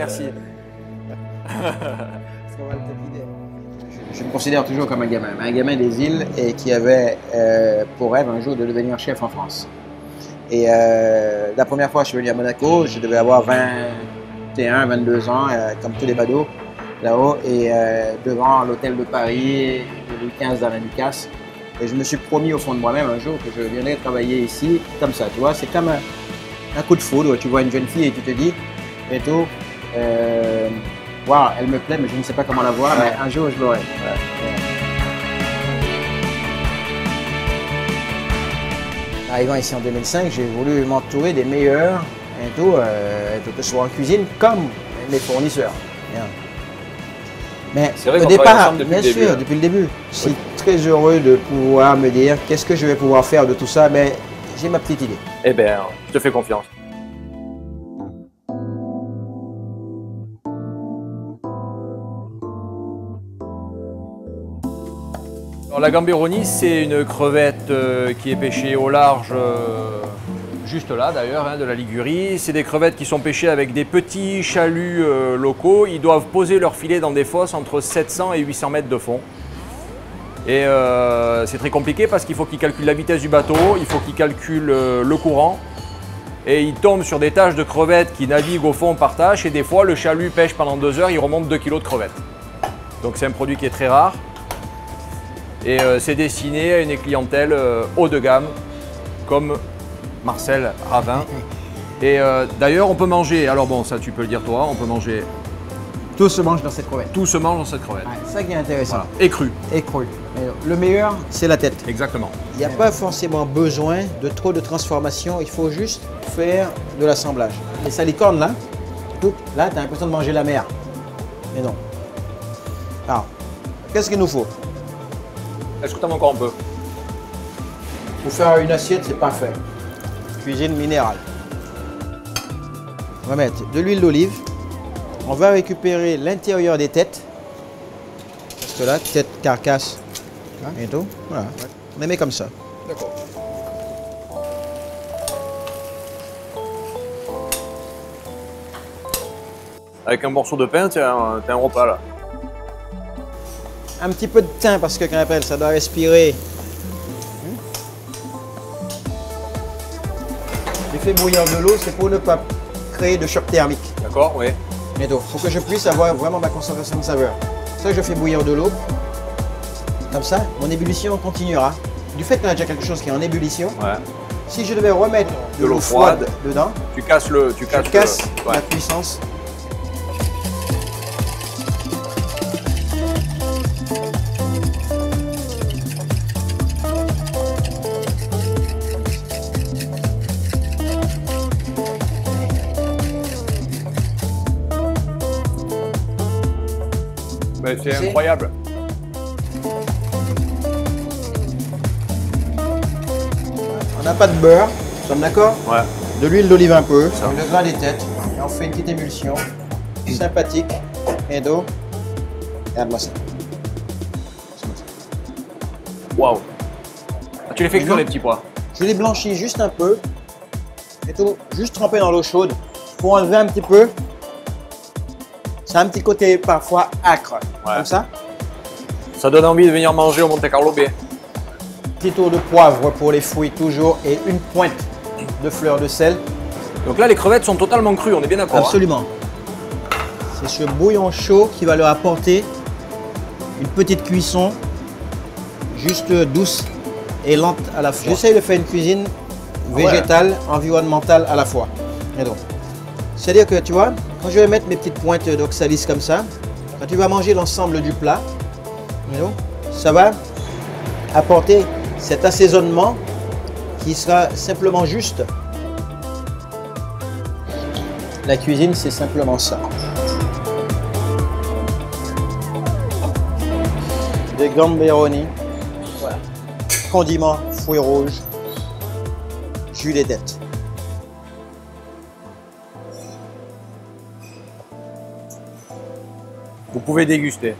merci. Je me considère toujours comme un gamin des îles et qui avait pour rêve un jour de devenir chef en France. Et la première fois que je suis venu à Monaco, je devais avoir 21, 22 ans, comme tous les badauds là-haut, et devant l'hôtel de Paris, Louis XV d'Alain Ducasse. Et je me suis promis au fond de moi-même un jour que je viendrais travailler ici, comme ça, tu vois. C'est comme un coup de foudre. Tu vois une jeune fille et tu te dis, et tout, wow, elle me plaît, mais je ne sais pas comment la voir, mais un jour je l'aurai. Arrivant ici en 2005, j'ai voulu m'entourer des meilleurs, et tout, que ce soit en cuisine comme les fournisseurs. Bien. Mais vrai au départ, bien sûr, depuis le début, je suis très heureux de pouvoir me dire qu'est-ce que je vais pouvoir faire de tout ça, mais j'ai ma petite idée. Eh bien, je te fais confiance. Alors, la gamberoni, c'est une crevette qui est pêchée au large, juste là d'ailleurs, hein, de la Ligurie. C'est des crevettes qui sont pêchées avec des petits chaluts locaux. Ils doivent poser leur filet dans des fosses entre 700 et 800 mètres de fond. Et c'est très compliqué parce qu'il faut qu'ils calculent la vitesse du bateau, il faut qu'ils calculent le courant. Et ils tombent sur des taches de crevettes qui naviguent au fond par tâche. Et des fois, le chalut pêche pendant 2 heures, il remonte 2 kg de crevettes. Donc c'est un produit qui est très rare. Et c'est destiné à une clientèle haut de gamme, comme Marcel Ravin. Et d'ailleurs, on peut manger, alors bon, ça tu peux le dire toi, on peut manger... Tout se mange dans cette crevette. Tout se mange dans cette crevette. Ouais, c'est ça qui est intéressant. Voilà. Et cru. Et cru. Le meilleur, c'est la tête. Exactement. Il n'y a pas forcément besoin de trop de transformation, il faut juste faire de l'assemblage. Les salicornes là, là tu as l'impression de manger la mer. Mais non. Alors, qu'est-ce qu'il nous faut? Est-ce que tu en as encore un peu? Pour faire une assiette, c'est parfait. Cuisine minérale. On va mettre de l'huile d'olive. On va récupérer l'intérieur des têtes. Parce que là, tête, carcasse et tout. Voilà. On les met comme ça. D'accord. Avec un morceau de pain, tu as un repas là. Un petit peu de thym parce que quand après, ça doit respirer. J'ai fait bouillir de l'eau, c'est pour ne pas créer de choc thermique. D'accord, oui. Mais donc, il faut que je puisse avoir vraiment ma concentration de saveur. C'est ça que je fais bouillir de l'eau. Comme ça, mon ébullition continuera. Du fait qu'on a déjà quelque chose qui est en ébullition, si je devais remettre de l'eau froide dedans, tu casses la puissance. C'est incroyable. On n'a pas de beurre, nous sommes d'accord? Ouais. De l'huile d'olive un peu, le gras des têtes, et on fait une petite émulsion sympathique. Et d'eau. Regarde-moi ça. Waouh. Tu les fais cuire les petits pois? Je les blanchis juste un peu. Et tout, juste tremper dans l'eau chaude pour enlever un petit peu. C'est un petit côté parfois acre, comme ça. Ça donne envie de venir manger au Monte Carlo Bay. Petit tour de poivre pour les fruits toujours et une pointe de fleur de sel. Donc là, les crevettes sont totalement crues, on est bien d'accord? Absolument. C'est ce bouillon chaud qui va leur apporter une petite cuisson juste douce et lente à la fois. J'essaie de faire une cuisine végétale, environnementale à la fois. Et donc, c'est-à-dire que tu vois, quand je vais mettre mes petites pointes d'oxalis comme ça, quand tu vas manger l'ensemble du plat, ça va apporter cet assaisonnement qui sera simplement juste. La cuisine, c'est simplement ça. Des gamberoni, voilà. Condiments, fruits rouges, jus des têtes. Vous pouvez déguster.